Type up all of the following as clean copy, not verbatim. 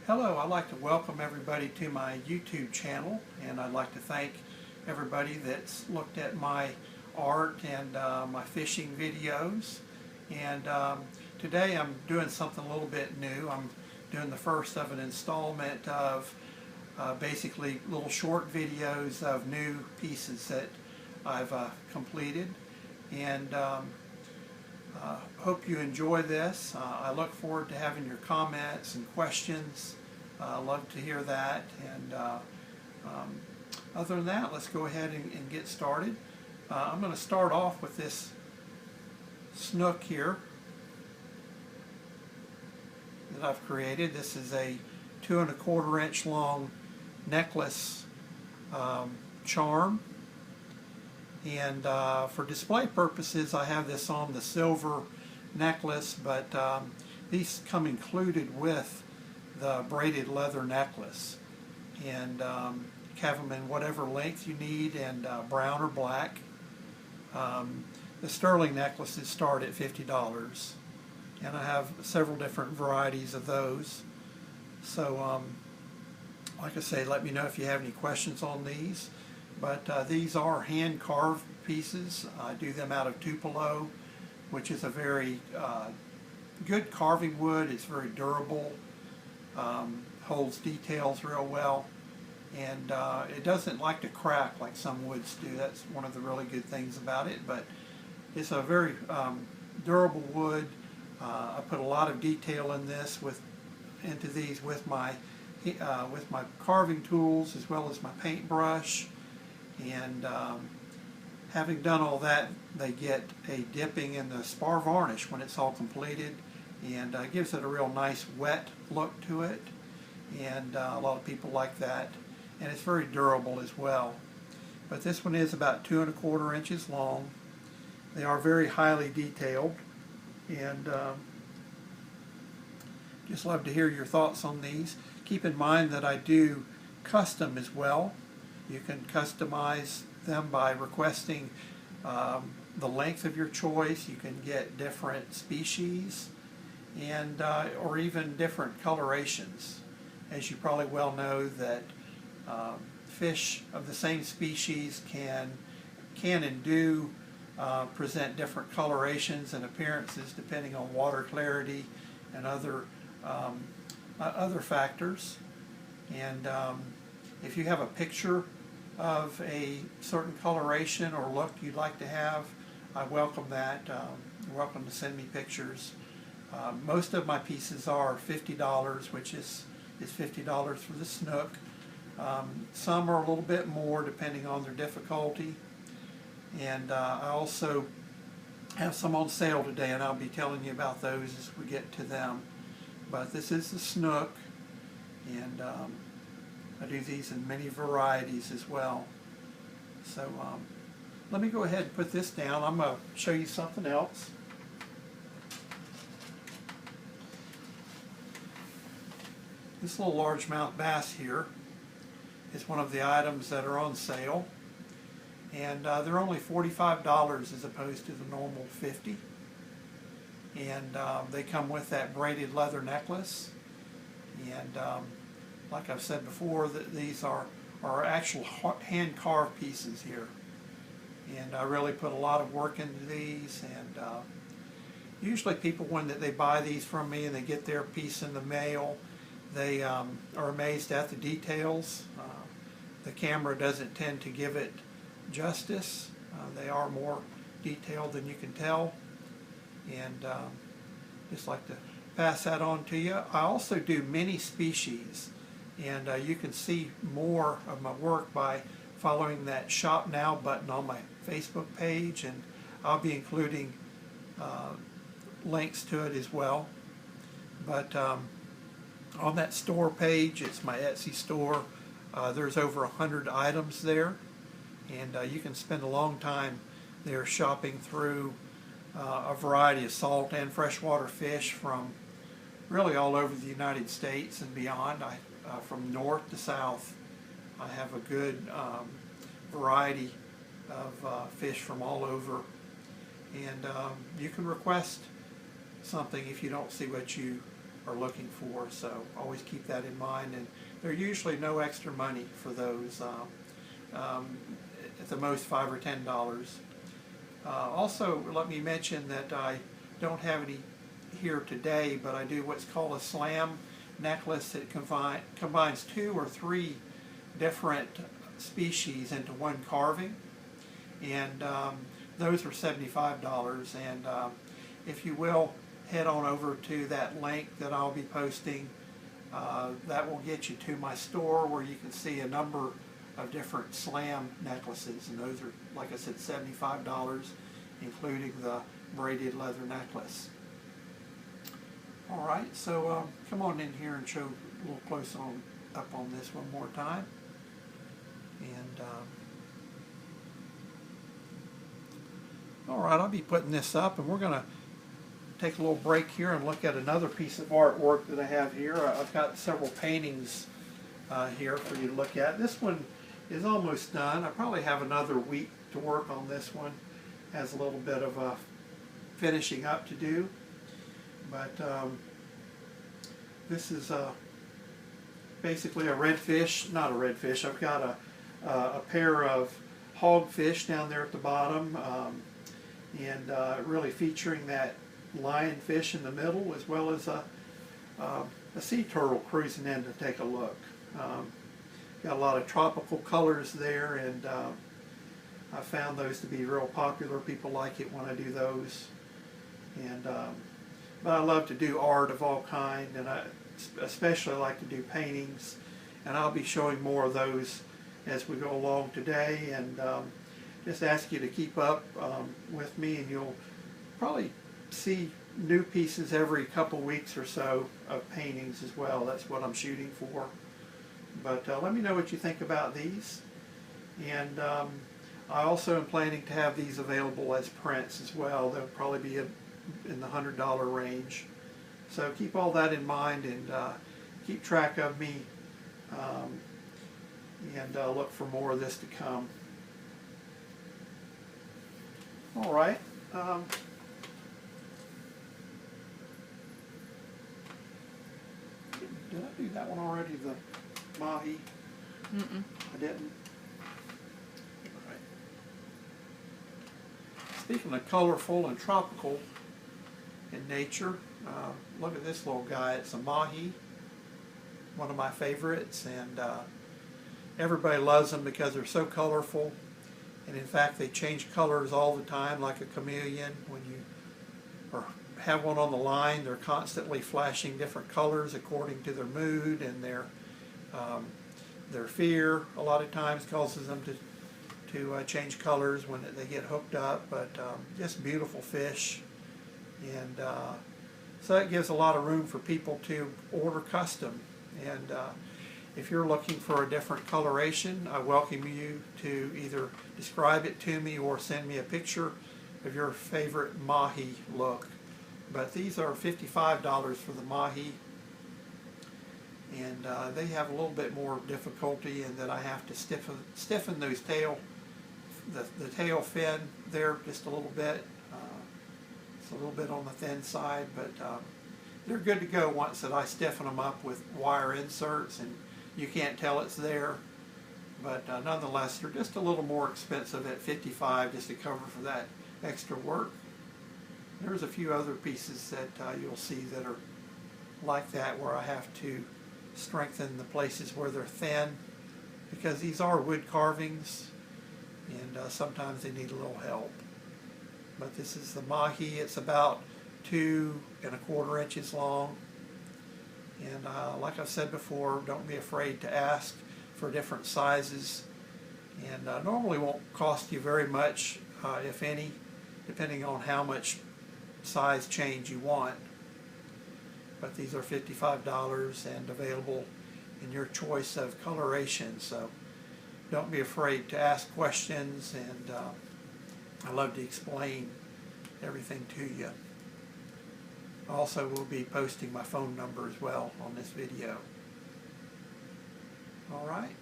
Hello, I'd like to welcome everybody to my YouTube channel, and I'd like to thank everybody that's looked at my art and my fishing videos. And today I'm doing something a little bit new. I'm doing the first of an installment of basically little short videos of new pieces that I've completed. And hope you enjoy this. I look forward to having your comments and questions. Love to hear that. And other than that, let's go ahead and get started. I'm going to start off with this snook here that I've created. This is a 2 1/4 inch long necklace charm. And for display purposes, I have this on the silver necklace, but these come included with the braided leather necklace. And you have them in whatever length you need, and brown or black. The sterling necklaces start at $50, and I have several different varieties of those. So, like I say, let me know if you have any questions on these. But these are hand-carved pieces. I do them out of Tupelo, which is a very good carving wood. It's very durable, holds details real well, and it doesn't like to crack like some woods do. That's one of the really good things about it. But it's a very durable wood. I put a lot of detail in this into these with my carving tools as well as my paintbrush. And having done all that, they get a dipping in the spar varnish when it's all completed, and gives it a real nice wet look to it, and a lot of people like that, and it's very durable as well. But this one is about 2 1/4 inches long. They are very highly detailed, and just love to hear your thoughts on these. Keep in mind that I do custom as well. You can customize them by requesting the length of your choice. You can get different species and or even different colorations. As you probably well know, that fish of the same species can and do present different colorations and appearances depending on water clarity and other factors. And if you have a picture of a certain coloration or look you'd like to have, I welcome that. You're welcome to send me pictures. Most of my pieces are $50, which is $50 for the snook. Some are a little bit more depending on their difficulty. And I also have some on sale today, and I'll be telling you about those as we get to them. But this is the snook, and I do these in many varieties as well. So let me go ahead and put this down. I'm going to show you something else. This little largemouth bass here is one of the items that are on sale. And they're only $45 as opposed to the normal $50. And they come with that braided leather necklace. And like I've said before, that these are actual hand-carved pieces here, and I really put a lot of work into these. And usually people, when they buy these from me and they get their piece in the mail, they are amazed at the details. The camera doesn't tend to give it justice. They are more detailed than you can tell, and just like to pass that on to you. I also do many species. And you can see more of my work by following that Shop Now button on my Facebook page, and I'll be including links to it as well. But on that store page, it's my Etsy store. There's over 100 items there, and you can spend a long time there shopping through a variety of salt and freshwater fish from really all over the United States and beyond. From north to south, I have a good variety of fish from all over. And you can request something if you don't see what you are looking for. So always keep that in mind, and they're usually no extra money for those, at the most $5 or $10. Also, let me mention that I don't have any here today, but I do what's called a slam necklace that combines 2 or 3 different species into one carving, and those are $75. And if you will, head on over to that link that I'll be posting. That will get you to my store where you can see a number of different slam necklaces, and those are, like I said, $75, including the braided leather necklace. All right, so come on in here and show a little close up on this one more time. And all right, I'll be putting this up, and we're going to take a little break here and look at another piece of artwork that I have here. I've got several paintings here for you to look at. This one is almost done. I probably have another week to work on this one. Has a little bit of finishing up to do, but this is basically a redfish, not a redfish. I've got a pair of hogfish down there at the bottom, and really featuring that lionfish in the middle, as well as a sea turtle cruising in to take a look. Got a lot of tropical colors there, and I found those to be real popular. People like it when I do those. And but I love to do art of all kind, and I especially like to do paintings, and I'll be showing more of those as we go along today. And just ask you to keep up with me, and you'll probably see new pieces every couple weeks or so of paintings as well. That's what I'm shooting for. But let me know what you think about these. And I also am planning to have these available as prints as well. They'll probably be in the $100 range. So keep all that in mind, and keep track of me, and look for more of this to come. All right. Did I do that one already, the Mahi? I didn't. All right. Speaking of colorful and tropical in nature, look at this little guy. It's a Mahi, one of my favorites, and everybody loves them because they're so colorful. And in fact, they change colors all the time, like a chameleon. When you have one on the line, they're constantly flashing different colors according to their mood, and their fear a lot of times causes them to change colors when they get hooked up. But just beautiful fish, and so it gives a lot of room for people to order custom. And if you're looking for a different coloration, I welcome you to either describe it to me or send me a picture of your favorite Mahi look. But these are $55 for the Mahi, and they have a little bit more difficulty in that I have to stiffen those the tail fin there just a little bit. It's a little bit on the thin side, but they're good to go once that I stiffen them up with wire inserts, and you can't tell it's there. But nonetheless, they're just a little more expensive at $55 just to cover for that extra work. There's a few other pieces that you'll see that are like that, where I have to strengthen the places where they're thin, because these are wood carvings, and sometimes they need a little help. But this is the Mahi. It's about 2 1/4 inches long. And like I've said before, don't be afraid to ask for different sizes. And normally won't cost you very much, if any, depending on how much size change you want. But these are $55 and available in your choice of coloration. So don't be afraid to ask questions, and I love to explain everything to you. Also, we'll be posting my phone number as well on this video. All right.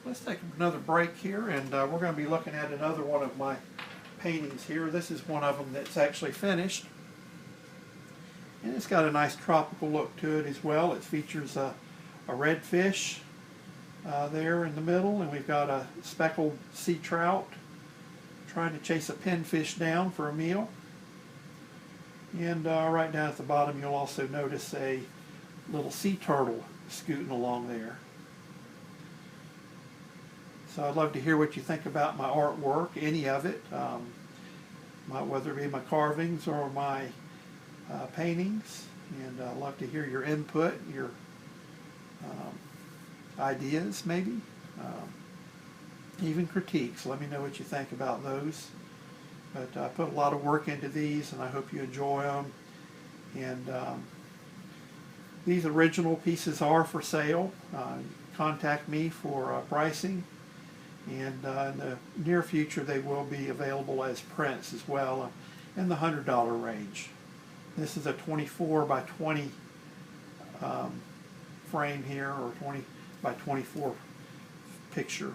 Let's take another break here, and we're going to be looking at another one of my paintings here. This is one of them that's actually finished. And it's got a nice tropical look to it as well. It features a red fish there in the middle, and we've got a speckled sea trout trying to chase a pinfish down for a meal. And right down at the bottom you'll also notice a little sea turtle scooting along there. So I'd love to hear what you think about my artwork, any of it, whether it be my carvings or my paintings. And I'd love to hear your input, your ideas maybe, even critiques. Let me know what you think about those. But I put a lot of work into these, and I hope you enjoy them. And these original pieces are for sale. Contact me for pricing. And in the near future they will be available as prints as well in the $100 range. This is a 24 by 20 frame here, or 20 by 24 picture.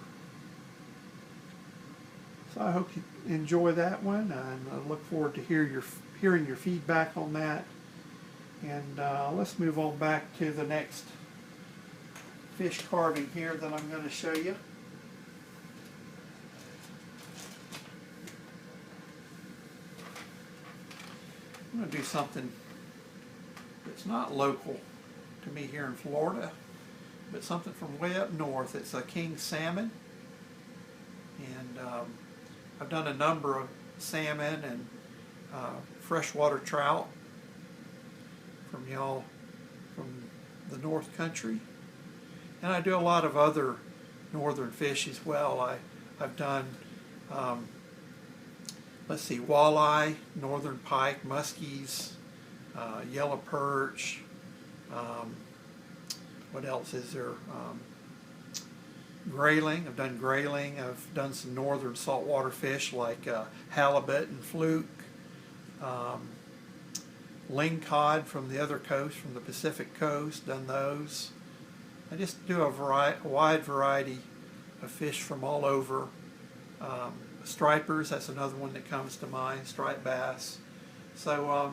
So I hope you enjoy that one, and I look forward to hearing your feedback on that. And let's move on back to the next fish carving here that I'm going to show you. I'm going to do something that's not local to me here in Florida, but something from way up north. It's a king salmon, and I've done a number of salmon and freshwater trout from y'all from the North Country, and I do a lot of other northern fish as well. I've done let's see, walleye, northern pike, muskies, yellow perch, what else is there? Grayling. I've done grayling. I've done some northern saltwater fish like halibut and fluke, lingcod from the other coast, from the Pacific coast, done those. I just do a wide variety of fish from all over. Stripers, that's another one that comes to mind, striped bass. So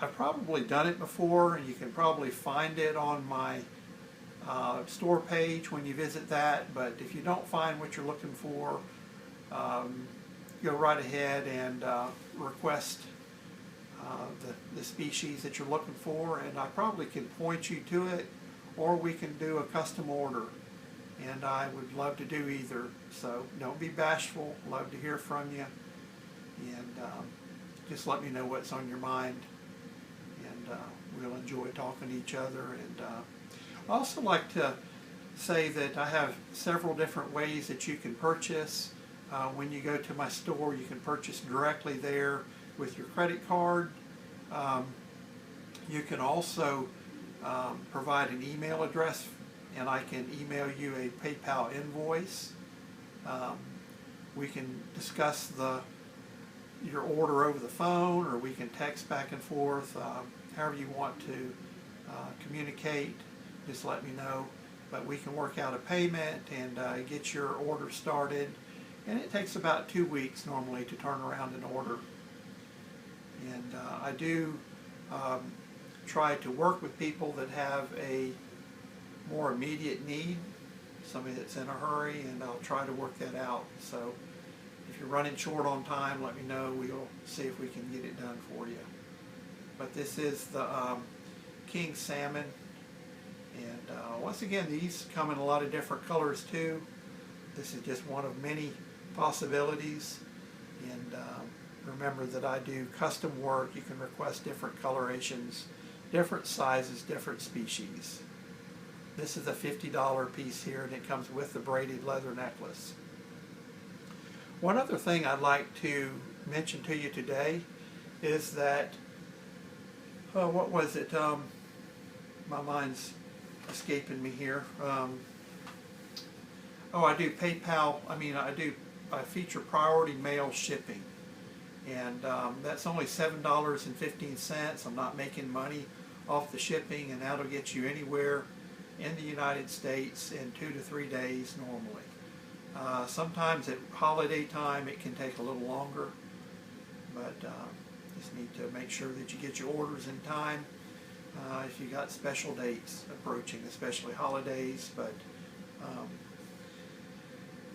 I've probably done it before, and you can probably find it on my store page when you visit that. But if you don't find what you're looking for, go right ahead and request the species that you're looking for, and I probably can point you to it, or we can do a custom order. And I would love to do either. So don't be bashful. Love to hear from you. And just let me know what's on your mind. And we'll enjoy talking to each other. And I also like to say that I have several different ways that you can purchase. When you go to my store, you can purchase directly there with your credit card. You can also provide an email address, and I can email you a PayPal invoice. We can discuss your order over the phone, or we can text back and forth. However you want to communicate, just let me know. But we can work out a payment and get your order started. And it takes about 2 weeks normally to turn around an order. And I do try to work with people that have a more immediate need, somebody that's in a hurry, and I'll try to work that out. So if you're running short on time, let me know. We'll see if we can get it done for you. But this is the king salmon, and once again, these come in a lot of different colors too. This is just one of many possibilities. And remember that I do custom work. You can request different colorations, different sizes, different species. This is a $50 piece here, and it comes with the braided leather necklace. One other thing I'd like to mention to you today is that, what was it? My mind's escaping me here. I do PayPal. I feature priority mail shipping, and that's only $7.15. I'm not making money off the shipping, and that'll get you anywhere in the United States in 2 to 3 days normally. Sometimes at holiday time it can take a little longer, but Just need to make sure that you get your orders in time if you got special dates approaching, especially holidays. But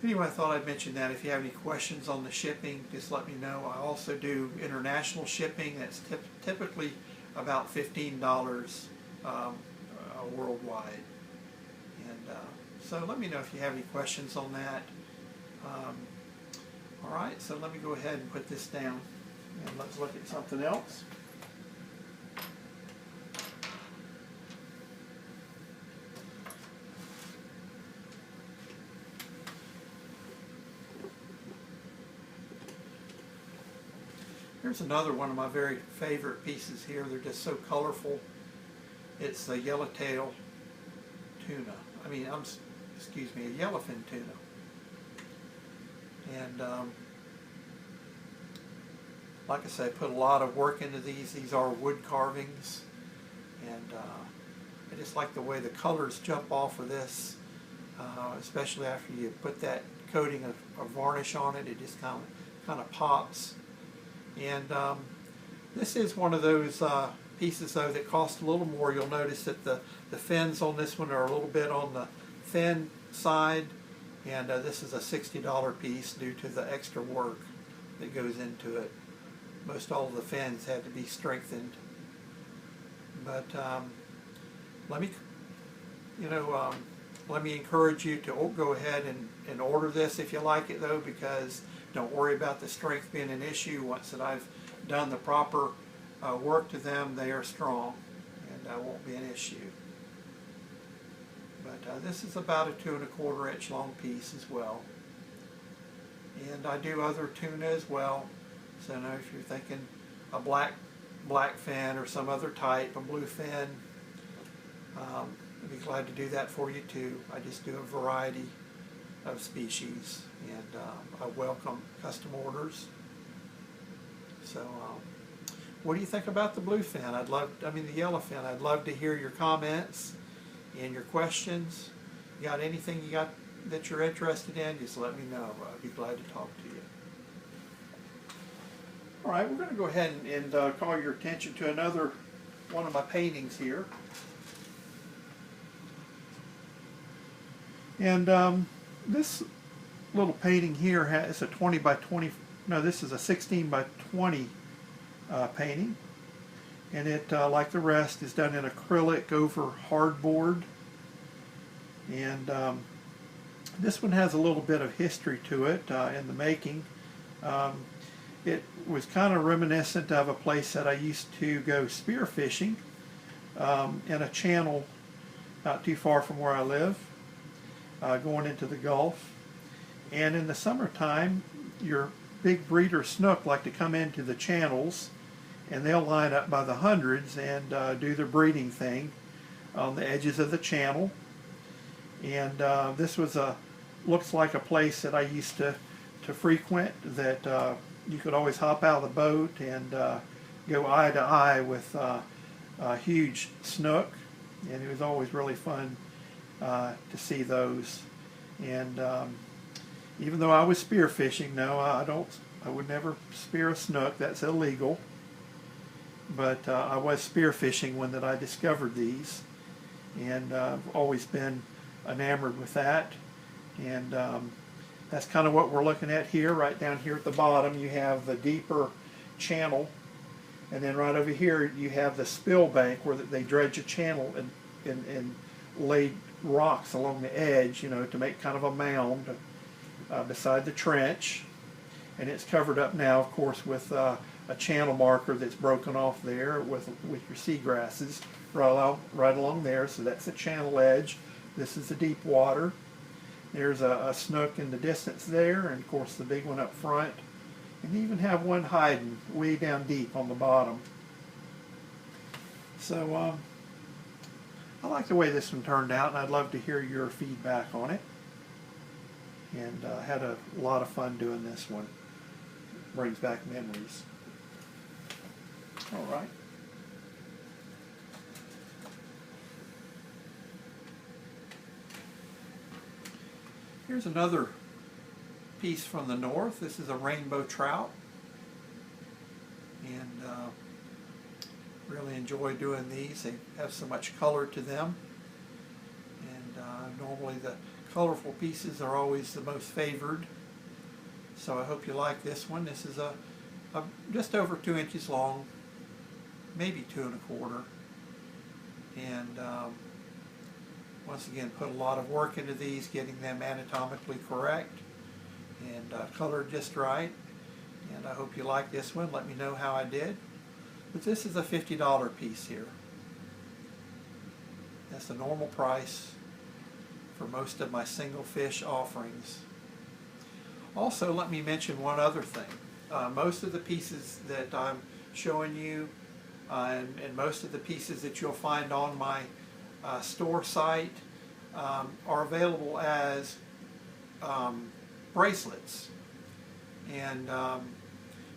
anyway, I thought I'd mention that. If you have any questions on the shipping, just let me know. I also do international shipping. That's typically about $15 worldwide. And so let me know if you have any questions on that. All right, so let me go ahead and put this down, and let's look at something else. Here's another one of my very favorite pieces here. They're just so colorful. It's the yellowtail tuna. Excuse me, a yellowfin tuna. And like I say, I put a lot of work into these. These are wood carvings. And I just like the way the colors jump off of this, especially after you put that coating of varnish on it. It just kind of pops. And this is one of those pieces, though, that cost a little more. You'll notice that the fins on this one are a little bit on the thin side, and this is a $60 piece due to the extra work that goes into it. Most all of the fins had to be strengthened. But let me encourage you to go ahead and order this if you like it, though, because don't worry about the strength being an issue. Once that I've done the proper work to them, they are strong and won't be an issue. But this is about a 2 1/4 inch long piece as well. And I do other tuna as well. So now if you're thinking a black fin or some other type, a blue fin, I'd be glad to do that for you too. I just do a variety of species, and I welcome custom orders. So what do you think about the bluefin? The yellowfin. I'd love to hear your comments and your questions. You got anything that you're interested in, just let me know. I'd be glad to talk to you. All right, we're going to go ahead and call your attention to another one of my paintings here. And this little painting here is a 20 by 20. No, this is a 16 by 20 painting, and it, like the rest, is done in acrylic over hardboard. And this one has a little bit of history to it in the making. It was kind of reminiscent of a place that I used to go spearfishing in a channel not too far from where I live, going into the Gulf. And in the summertime, your big breeder snook like to come into the channels, and they'll line up by the hundreds and do their breeding thing on the edges of the channel. And this was looks like a place that I used to frequent, that you could always hop out of the boat and go eye to eye with a huge snook, and it was always really fun to see those. And even though I was spearfishing, no, I would never spear a snook. That's illegal. But I was spearfishing when I discovered these, and I've always been enamored with that. And that's kind of what we're looking at here. Right down here at the bottom, you have the deeper channel, and then right over here you have the spill bank where they dredge a channel and laid rocks along the edge, to make kind of a mound beside the trench. And it's covered up now, of course, with a channel marker that's broken off there with your seagrasses right along there. So that's the channel edge. This is the deep water. There's a snook in the distance there, and of course the big one up front. And you even have one hiding way down deep on the bottom. So I like the way this one turned out, and I'd love to hear your feedback on it. And had a lot of fun doing this one. Brings back memories. All right. Here's another piece from the north. This is a rainbow trout. and really enjoy doing these. They have so much color to them, and normally the colorful pieces are always the most favored. So I hope you like this one. This is a just over 2 inches long, maybe 2 1/4, and once again put a lot of work into these, getting them anatomically correct and colored just right. And I hope you like this one. Let me know how I did. But this is a $50 piece here. That's the normal price for most of my single fish offerings. Also, let me mention one other thing. Most of the pieces that I'm showing you and most of the pieces that you'll find on my store site are available as bracelets. And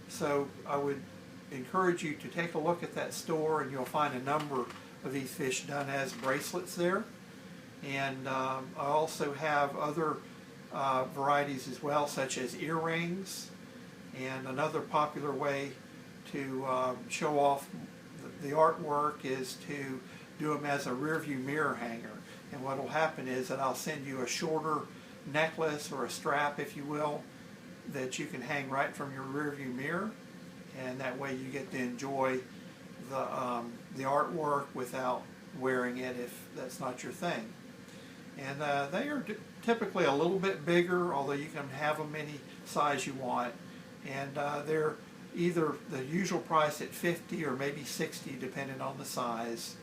so I would encourage you to take a look at that store, and you'll find a number of these fish done as bracelets there. And I also have other varieties as well, such as earrings. And another popular way to show off the artwork is to do them as a rear view mirror hanger. And what will happen is that I'll send you a shorter necklace or a strap, if you will, that you can hang right from your rear view mirror, and that way you get to enjoy the artwork without wearing it if that's not your thing. And they are typically a little bit bigger, although you can have them any size you want. And they're either the usual price at $50 or maybe $60 depending on the size.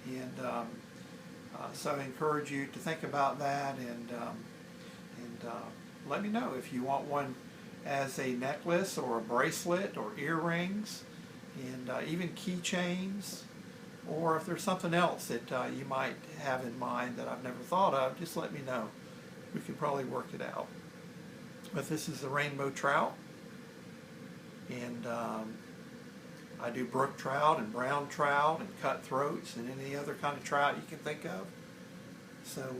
And so I encourage you to think about that, and let me know if you want one as a necklace or a bracelet or earrings, and even keychains, or if there's something else that you might have in mind that I've never thought of. Just let me know. We can probably work it out. But this is the rainbow trout, and I do brook trout and brown trout and cutthroats and any other kind of trout you can think of. So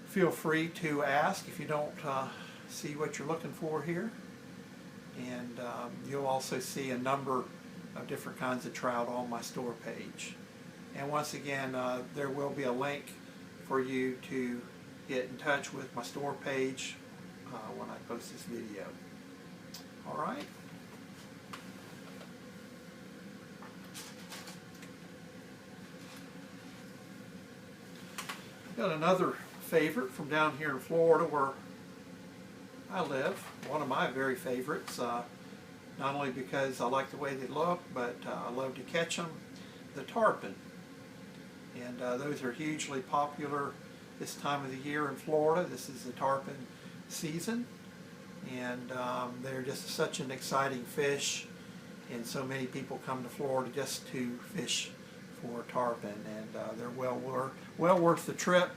feel free to ask if you don't see what you're looking for here. And you'll also see a number of different kinds of trout on my store page. And once again, there will be a link for you to get in touch with my store page when I post this video. All right. Got another favorite from down here in Florida where I live. One of my very favorites, not only because I like the way they look, but I love to catch them, the tarpon. And those are hugely popular this time of the year in Florida. This is the tarpon season, and they're just such an exciting fish, and so many people come to Florida just to fish for tarpon, and they're well worth the trip.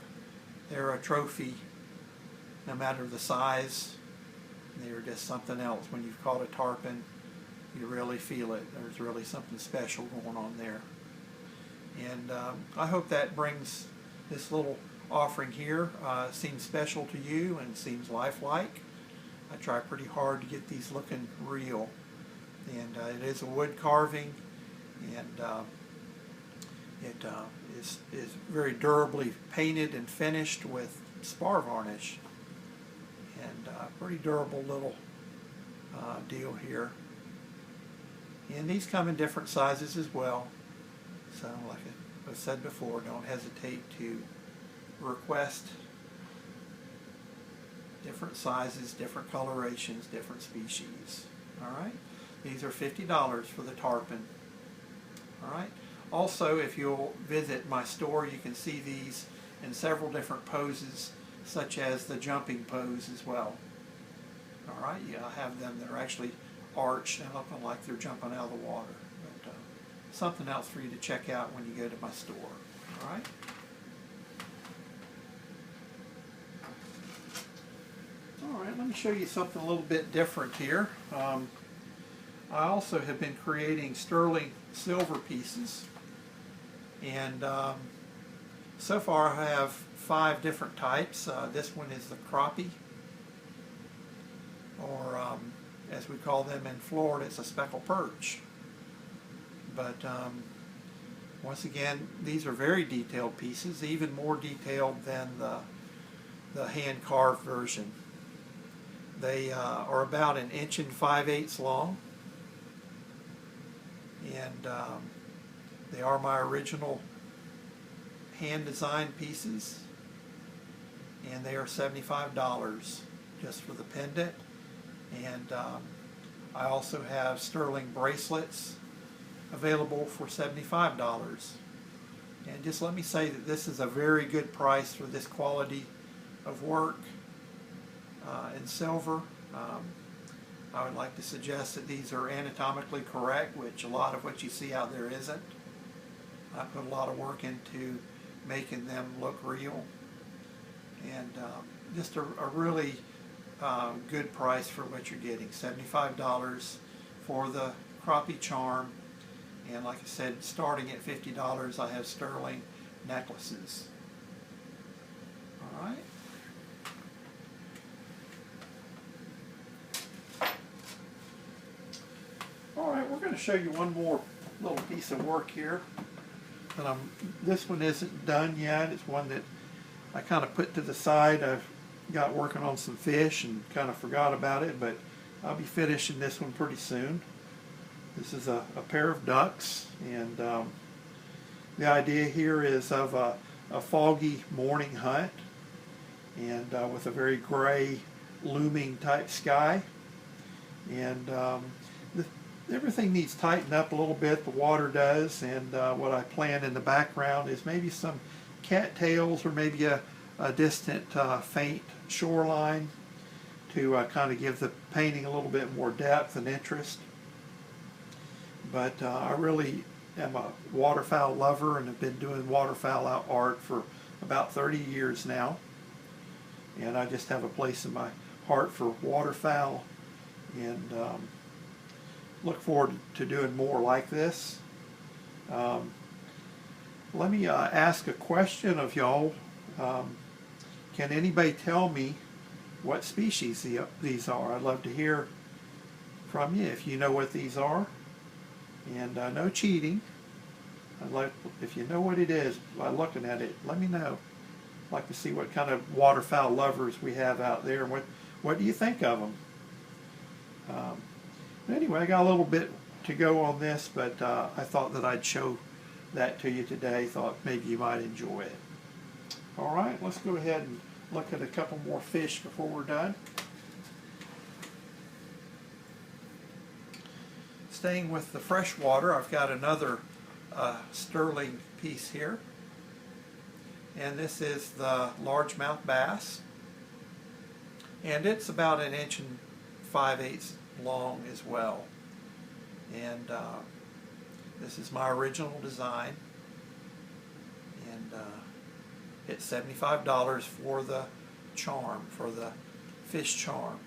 They're a trophy no matter the size. They're just something else. When you've caught a tarpon, you really feel it. There's really something special going on there. And I hope that brings this little offering here seems special to you and seems lifelike. I try pretty hard to get these looking real. And it is a wood carving, and it is very durably painted and finished with spar varnish. And pretty durable little deal here. And these come in different sizes as well. So like I said before, don't hesitate to request different sizes, different colorations, different species. All right. These are $50 for the tarpon. All right. Also, if you'll visit my store, you can see these in several different poses, such as the jumping pose as well. All right, yeah, I have them that are actually arched and looking like they're jumping out of the water. But something else for you to check out when you go to my store. All right. All right, let me show you something a little bit different here. I also have been creating sterling silver pieces, and so far I have 5 different types. This one is the crappie, or as we call them in Florida, it's a speckled perch. But once again, these are very detailed pieces, even more detailed than the hand-carved version. They are about 1 5/8 long, and they are my original hand-designed pieces, and they are $75 just for the pendant. And I also have sterling bracelets available for $75. And just let me say that this is a very good price for this quality of work in silver. I would like to suggest that these are anatomically correct, which a lot of what you see out there isn't. I put a lot of work into making them look real, and just a really good price for what you're getting. $75 for the crappie charm, and like I said, starting at $50 I have sterling necklaces. All right. All right, we're going to show you one more little piece of work here. And this one isn't done yet. It's one that I kind of put to the side. I've got working on some fish and kind of forgot about it, but I'll be finishing this one pretty soon. This is a pair of ducks, and the idea here is of a foggy morning hunt, and with a very gray looming type sky, and everything needs tightened up a little bit, the water does, and what I plan in the background is maybe some cattails or maybe a distant faint shoreline to kind of give the painting a little bit more depth and interest. But I really am a waterfowl lover and have been doing waterfowl art for about 30 years now, and I just have a place in my heart for waterfowl, and look forward to doing more like this. Let me ask a question of y'all. Can anybody tell me what species these are? I'd love to hear from you if you know what these are. And no cheating. I'd like, if you know what it is by looking at it, let me know. I'd like to see what kind of waterfowl lovers we have out there, and what do you think of them? Anyway, I got a little bit to go on this, but I thought that I'd show that to you today. Thought maybe you might enjoy it. All right, let's go ahead and look at a couple more fish before we're done. Staying with the freshwater, I've got another sterling piece here, and this is the largemouth bass, and it's about 1 5/8 long as well. And this is my original design, and it's $75 for the charm, for the fish charm,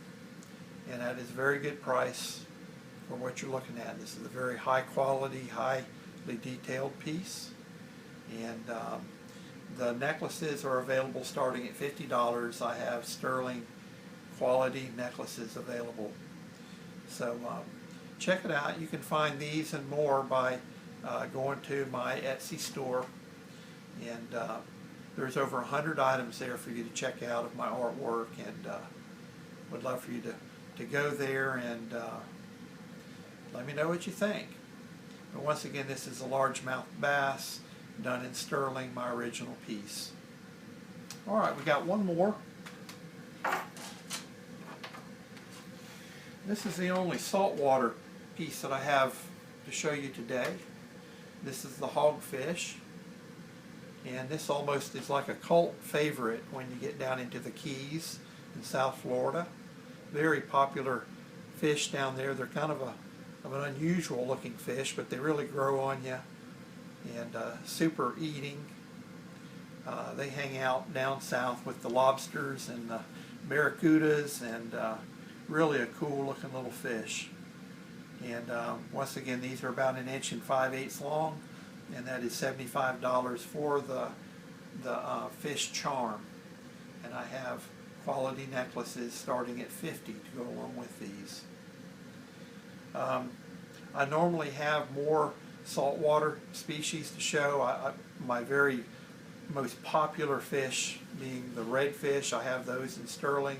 and that is a very good price for what you're looking at. This is a very high quality, highly detailed piece, and the necklaces are available starting at $50. I have sterling quality necklaces available. So check it out. You can find these and more by going to my Etsy store, and there's over 100 items there for you to check out of my artwork, and would love for you to go there and let me know what you think. But once again, this is a largemouth bass done in sterling, my original piece. All right, we got one more. This is the only saltwater piece that I have to show you today. This is the hogfish, and this almost is like a cult favorite when you get down into the Keys in South Florida. Very popular fish down there. They're kind of an unusual looking fish, but they really grow on you, and super eating. They hang out down south with the lobsters and the barracudas, and really a cool looking little fish. And once again, these are about 1 5/8 long, and that is $75 for the fish charm. And I have quality necklaces starting at $50 to go along with these. I normally have more saltwater species to show. My very most popular fish being the redfish, I have those in sterling.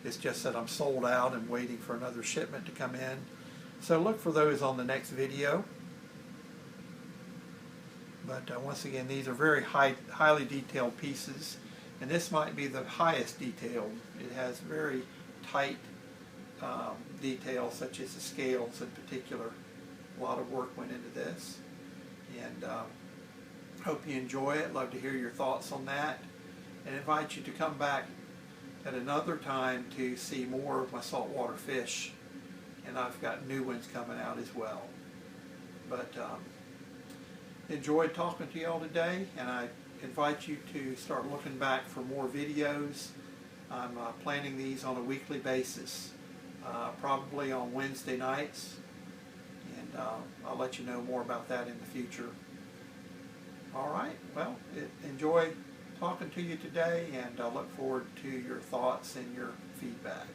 It's just that I'm sold out and waiting for another shipment to come in. So look for those on the next video. But once again, these are very highly detailed pieces, and this might be the highest detailed. It has very tight details, such as the scales in particular. A lot of work went into this, and hope you enjoy it. Love to hear your thoughts on that, and invite you to come back at another time to see more of my saltwater fish, and I've got new ones coming out as well. But enjoyed talking to you all today, and I invite you to start looking back for more videos. I'm planning these on a weekly basis, probably on Wednesday nights, and I'll let you know more about that in the future. All right, well, enjoy talking to you today, and I look forward to your thoughts and your feedback.